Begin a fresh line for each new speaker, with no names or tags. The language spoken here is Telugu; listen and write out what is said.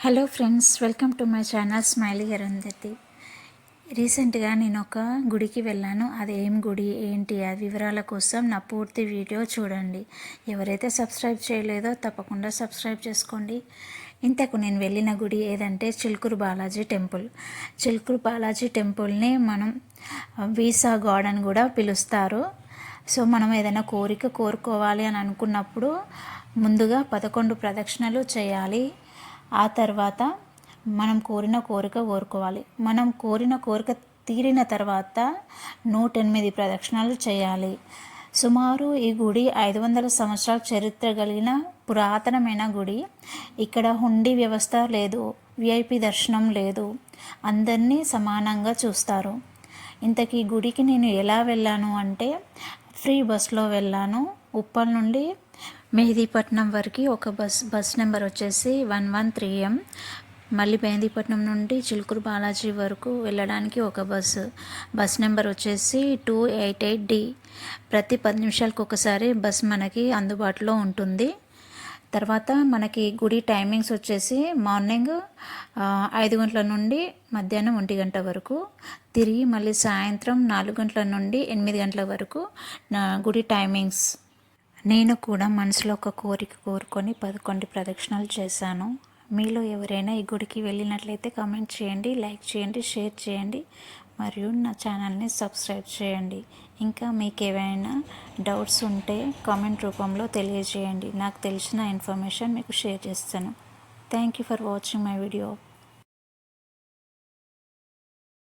Hello friends, welcome to my channel smiley Arundhati. రీసెంట్గా నేను ఒక గుడికి వెళ్ళాను. అది ఏం గుడి ఏంటి ఆ వివరాల కోసం నా పూర్తి వీడియో చూడండి. ఎవరైతే సబ్స్క్రైబ్ చేయలేదో తప్పకుండా సబ్స్క్రైబ్ చేసుకోండి. ఇంతకు నేను వెళ్ళిన గుడి ఏదంటే చిలుకూరు బాలాజీ టెంపుల్. చిలుకూరు బాలాజీ టెంపుల్ని మనం వీసా గాడ్ అని కూడా పిలుస్తారు. సో మనం ఏదైనా కోరిక కోరుకోవాలి అని అనుకున్నప్పుడు ముందుగా 11 ప్రదక్షిణలు చేయాలి. ఆ తర్వాత మనం కోరిన కోరిక కోరుకోవాలి. మనం కోరిన కోరిక తీరిన తర్వాత 108 ప్రదక్షిణాలు చేయాలి. సుమారు ఈ గుడి 500 సంవత్సరాల చరిత్ర కలిగిన పురాతనమైన గుడి. ఇక్కడ హుండీ వ్యవస్థ లేదు, విఐపి దర్శనం లేదు, అందరినీ సమానంగా చూస్తారు. ఇంతకీ గుడికి నేను ఎలా వెళ్ళాను అంటే ఫ్రీ బస్లో వెళ్ళాను. ఉప్పల్ నుండి మెహదీపట్నం వరకు ఒక బస్ నెంబర్ వచ్చేసి 113M. మళ్ళీ మెహదీపట్నం నుండి చిలుకూరు బాలాజీ వరకు వెళ్ళడానికి ఒక బస్ నెంబర్ వచ్చేసి 288D. ప్రతి 10 నిమిషాలకు ఒకసారి బస్ మనకి అందుబాటులో ఉంటుంది. తర్వాత మనకి గుడి టైమింగ్స్ వచ్చేసి మార్నింగ్ 5 గంటల నుండి మధ్యాహ్నం 1 గంట వరకు, తిరిగి మళ్ళీ సాయంత్రం 4 గంటల నుండి 8 గంటల వరకు గుడి టైమింగ్స్. నేను కూడా మనసులో ఒక కోరిక కోరుకొని 11 ప్రదక్షిణాలు చేశాను. మీలో ఎవరైనా ఈ గుడికి వెళ్ళినట్లయితే కామెంట్ చేయండి, లైక్ చేయండి, షేర్ చేయండి, మరియు నా ఛానల్ని సబ్స్క్రైబ్ చేయండి. ఇంకా మీకు ఏవైనా డౌట్స్ ఉంటే కామెంట్ రూపంలో తెలియజేయండి. నాకు తెలిసిన ఇన్ఫర్మేషన్ మీకు షేర్ చేస్తాను. Thank you for watching my video.